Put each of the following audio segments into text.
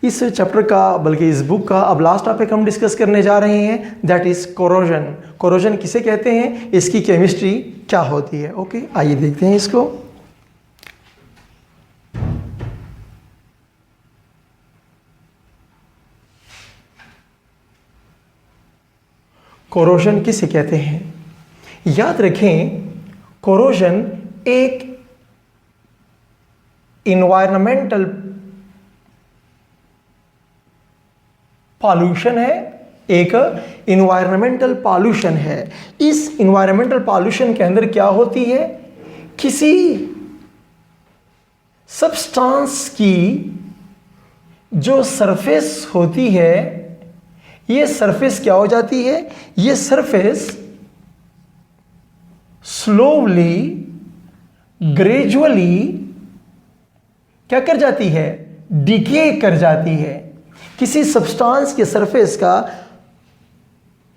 इस चैप्टर का बल्कि इस बुक का अब लास्ट टॉपिक हम डिस्कस करने जा रहे हैं, दैट इज कोरोजन। कोरोजन किसे कहते हैं, इसकी केमिस्ट्री क्या होती है। ओके, आइए देखते हैं इसको। कोरोजन किसे कहते हैं, याद रखें कोरोजन एक इन्वायरमेंटल पॉल्यूशन है, एक इन्वायरमेंटल पॉल्यूशन है। इस इन्वायरमेंटल पॉल्यूशन के अंदर क्या होती है, किसी सब्सटेंस की जो सरफेस होती है, ये सरफेस क्या हो जाती है, ये सरफेस स्लोली ग्रेजुअली क्या कर जाती है, डिके कर जाती है। किसी सब्सटेंस के सरफेस का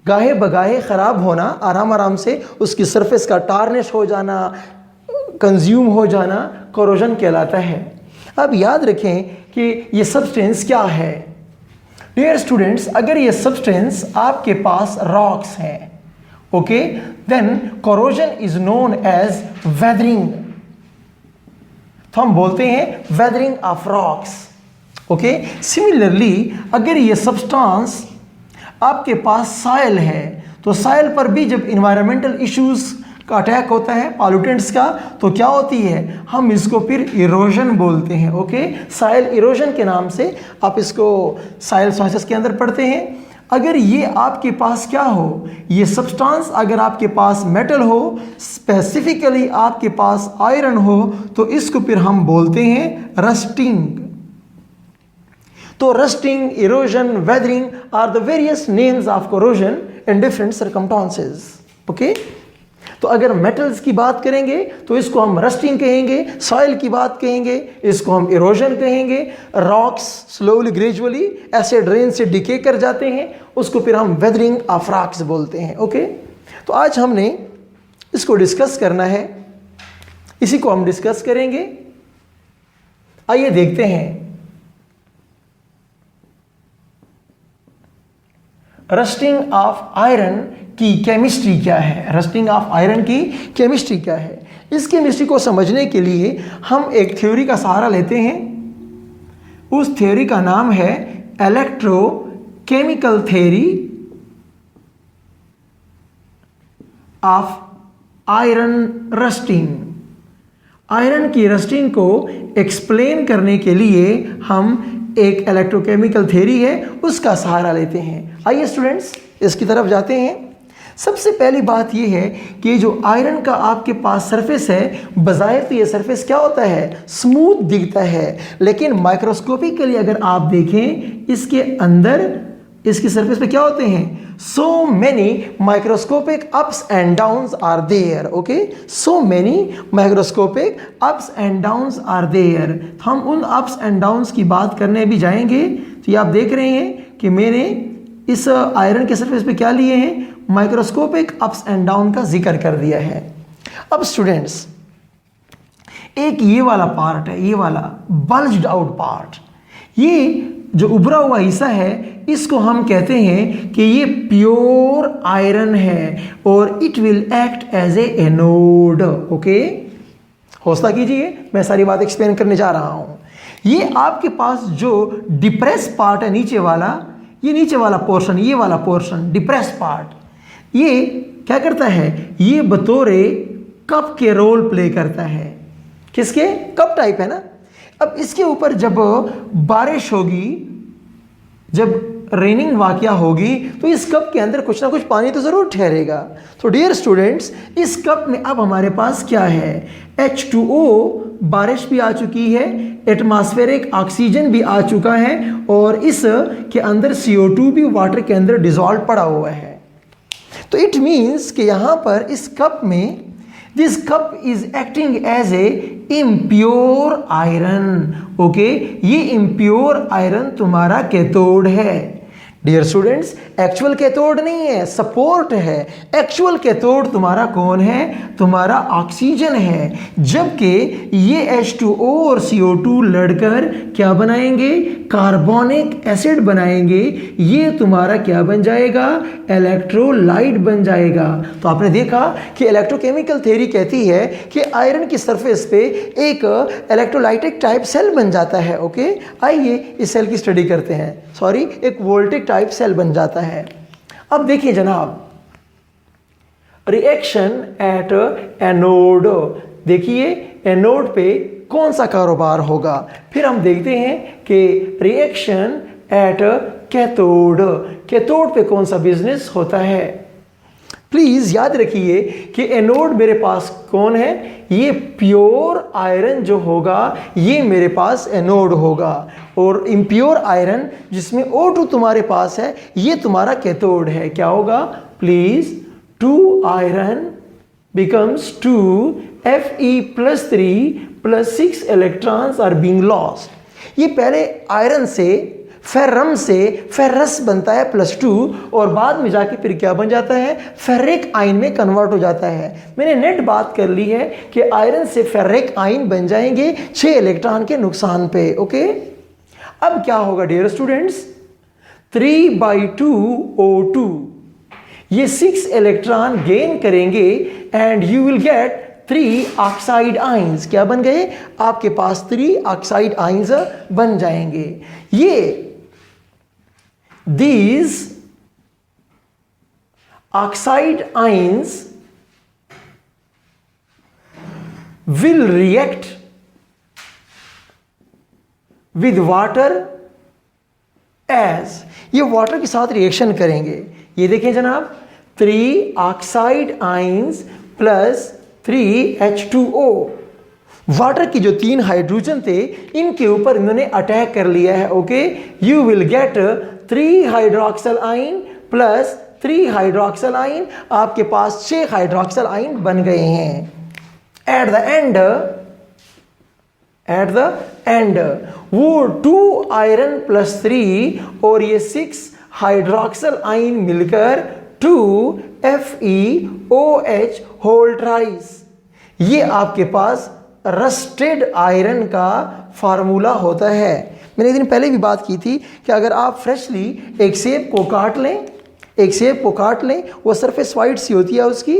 गाहे बगाहे खराब होना, आराम आराम से उसकी सरफेस का टार्निश हो जाना, कंज्यूम हो जाना, कोरोजन कहलाता है। अब याद रखें कि ये सब्सटेंस क्या है। डियर स्टूडेंट्स, अगर ये सब्सटेंस आपके पास रॉक्स हैं, okay, then corrosion is known as weathering. तो हम बोलते हैं weathering of rocks. Okay, similarly अगर ये सब्सटेंस आपके पास सॉइल है, तो सॉइल पर भी जब इन्वायरमेंटल इश्यूज का अटैक होता है, पॉल्यूटेंट्स का, तो क्या होती है, हम इसको फिर इरोजन बोलते हैं। ओके, सॉइल इरोजन के नाम से आप इसको सॉइल साइंसेस के अंदर पढ़ते हैं। अगर ये आपके पास क्या हो, ये सब्सटेंस अगर आपके पास मेटल हो, स्पेसिफिकली आपके पास आयरन हो, तो इसको फिर हम बोलते हैं रस्टिंग। तो rusting, erosion, weathering are the various names of corrosion in different circumstances. Okay, तो अगर मेटल्स की बात करेंगे तो इसको हम रस्टिंग कहेंगे, सॉइल की बात कहेंगे इसको हम इरोजन कहेंगे, rocks slowly gradually acid rain से डिके कर जाते हैं, उसको फिर हम वेदरिंग ऑफ रॉक्स बोलते हैं। ओके, तो आज हमने इसको डिस्कस करना है, इसी को हम डिस्कस करेंगे। आइए देखते हैं रस्टिंग ऑफ आयरन की केमिस्ट्री क्या है। रस्टिंग ऑफ आयरन की केमिस्ट्री क्या है, इस केमिस्ट्री को समझने के लिए हम एक थ्योरी का सहारा लेते हैं। उस थ्योरी का नाम है electrochemical theory of iron rusting. Iron की रस्टिंग को एक्सप्लेन करने के लिए हम एक इलेक्ट्रोकेमिकल थ्योरी है उसका सहारा लेते हैं। आइए स्टूडेंट्स इसकी तरफ जाते हैं। सबसे पहली बात यह है कि जो आयरन का आपके पास सरफेस है, बज़ाहिर तो ये सरफेस क्या होता है, स्मूथ दिखता है, लेकिन माइक्रोस्कोपिकली अगर आप देखें इसके अंदर इसकी सरफेस पे क्या होते हैं, so many microscopic ups and downs are there. Okay, so many microscopic ups and downs are there. हम उन अप्स एंड डाउन्स की बात करने भी जाएंगे। तो ये आप देख रहे हैं कि मैंने इस आयरन के सरफेस पे क्या लिए हैं, माइक्रोस्कोपिक अप्स एंड डाउन का जिक्र कर दिया है। अब स्टूडेंट्स, एक ये वाला पार्ट है, ये वाला बल्ज्ड आउट पार्ट, ये जो उभरा हुआ हिस्सा है, इसको हम कहते हैं कि ये प्योर आयरन है और it will act as a anode. Okay, हौसला कीजिए, मैं सारी बात एक्सप्लेन करने जा रहा हूं। ये आपके पास जो डिप्रेस पार्ट है, नीचे वाला, ये नीचे वाला पोर्शन, ये वाला पोर्शन डिप्रेस पार्ट, ये क्या करता है, ये बतौरे कप के रोल प्ले करता है। किसके, कप टाइप है ना। अब इसके ऊपर जब बारिश होगी, जब रेनिंग वाकया होगी, तो इस कप के अंदर कुछ ना कुछ पानी तो जरूर ठहरेगा। तो डियर स्टूडेंट्स, इस कप में अब हमारे पास क्या है, H2O, बारिश भी आ चुकी है, एटमॉस्फेरिक ऑक्सीजन भी आ चुका है, और इस के अंदर CO2 भी वाटर के अंदर डिजॉल्व पड़ा हुआ है। तो इट मीन्स कि यहां पर इस कप में, this cup is acting as a impure iron. Okay, ये इम्प्योर आयरन तुम्हारा कैथोड है। डियर स्टूडेंट्स, एक्चुअल कैथोड नहीं है, सपोर्ट है। एक्चुअल कैथोड तुम्हारा कौन है? तुम्हारा ऑक्सीजन है। जबकि ये H2O और CO2 लड़कर क्या बनाएंगे? कार्बोनिक एसिड बनाएंगे। ये तुम्हारा क्या बन जाएगा? इलेक्ट्रोलाइट बन जाएगा। तो आपने देखा कि इलेक्ट्रोकेमिकल थ्योरी कहती है कि आयरन की सरफेस पे एक इलेक्ट्रोलाइटिक टाइप सेल बन जाता है। ओके, आइए इस सेल की स्टडी करते हैं। सॉरी, एक वोल्टिक टाइप सेल बन जाता है। अब देखिए जनाब, रिएक्शन एट एनोड। देखिए एनोड पे कौन सा कारोबार होगा। फिर हम देखते हैं कि रिएक्शन एट कैथोड, कैथोड पे कौन सा बिजनेस होता है। प्लीज याद रखिए कि एनोड मेरे पास कौन है? ये प्योर आयरन जो होगा ये मेरे पास एनोड होगा, और इम्प्योर आयरन जिसमें O2 तुम्हारे पास है ये तुम्हारा कैथोड है। क्या होगा? Please 2 iron becomes 2 Fe+3 plus 6 electrons are being lost। ये पहले आयरन से फेरम से फेरस बनता है +2 और बाद में जाके फिर क्या बन जाता है? फेरिक आयन में कन्वर्ट हो जाता है। मैंने नेट बात कर ली है कि आयरन से फेरिक आयन बन जाएंगे 6 इलेक्ट्रॉन के नुकसान पे। ओके, अब क्या होगा डियर स्टूडेंट्स? 3/2 O2, ये 6 इलेक्ट्रॉन गेन करेंगे and you will get 3 oxide ions. क्या बन गए? आपके पास 3 ऑक्साइड आयंस बन जाएंगे। ये these oxide ions will react with water as, ये वाटर के साथ रिएक्शन करेंगे। ये देखें जनाब, 3 oxide ions plus 3 H2O, water की जो 3 हाइड्रोजन थे इनके ऊपर इन्होंने अटैक कर लिया है। Okay, you will get 3 hydroxyl ion plus 3 hydroxyl ion, आपके पास 6 हाइड्रोक्सिल आयन बन गए हैं। एट द एंड वो 2 आयरन प्लस 3 और ये 6 हाइड्रोक्सिल आयन मिलकर 2 FeOH होल ट्राइस, ये आपके पास रस्टेड आयरन का फार्मूला होता है। मैंने एक दिन पहले भी बात की थी कि अगर आप फ्रेशली एक सेब को काट लें, वो सरफेस वाइट सी होती है उसकी,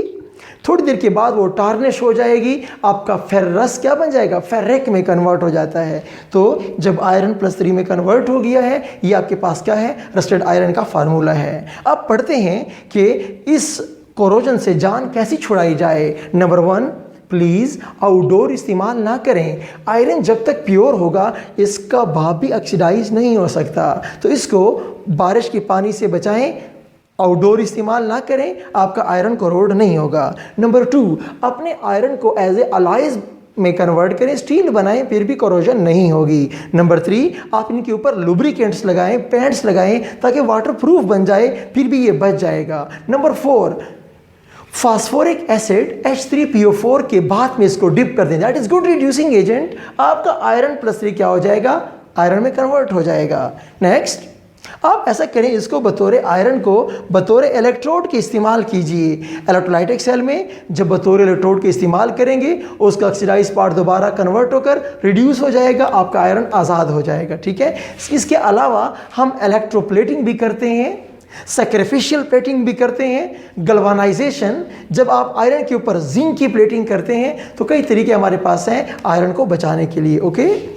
थोड़ी देर के बाद वो टार्निश हो जाएगी, आपका फेरस क्या बन जाएगा? फेरिक में कन्वर्ट हो जाता है। तो जब आयरन +3 में कन्वर्ट हो गया है, ये आपके पास क्या है? रस्टेड आयरन का फार्मूला है। अब पढ़ते हैं कि इस कोरोजन से जान कैसी छुड़ाई जाए। नंबर 1, प्लीज़ आउटडोर इस्तेमाल ना करें। आयरन जब तक प्योर होगा इसका भाप भी ऑक्सीडाइज नहीं हो सकता, तो इसको बारिश के पानी से बचाएं, आउटडोर इस्तेमाल ना करें, आपका आयरन कोरोड नहीं होगा। नंबर 2, अपने आयरन को एज ए अलाइज में कन्वर्ट करें, स्टील बनाएं, फिर भी कोरोजन नहीं होगी। नंबर 3, आप इनके ऊपर लुब्रिकेंट्स लगाएं, पेंट्स लगाएं ताकि वाटर प्रूफ बन जाए, फिर भी ये बच जाएगा। नंबर 4, फास्फोरिक एसिड H3PO4 के बाद में इसको डिप कर दें, that is good reducing agent. आपका आयरन +3 क्या हो जाएगा? आयरन में कन्वर्ट हो जाएगा। नेक्स्ट, आप ऐसा करें, इसको बतौर आयरन को बतौर इलेक्ट्रोड के इस्तेमाल कीजिए। इलेक्ट्रोलाइटिक सेल में जब बतौर इलेक्ट्रोड के इस्तेमाल करेंगे उसका ऑक्सीडाइज पार्ट दोबारा कन्वर्ट होकर रिड्यूस हो जाएगा, आपका आयरन आज़ाद हो जाएगा। ठीक है, इसके अलावा हम इलेक्ट्रोप्लेटिंग भी करते हैं, सैक्रिफिशियल प्लेटिंग भी करते हैं, गल्वानाइजेशन। जब आप आयरन के ऊपर जिंक की प्लेटिंग करते हैं तो कई तरीके हमारे पास हैं आयरन को बचाने के लिए। ओके।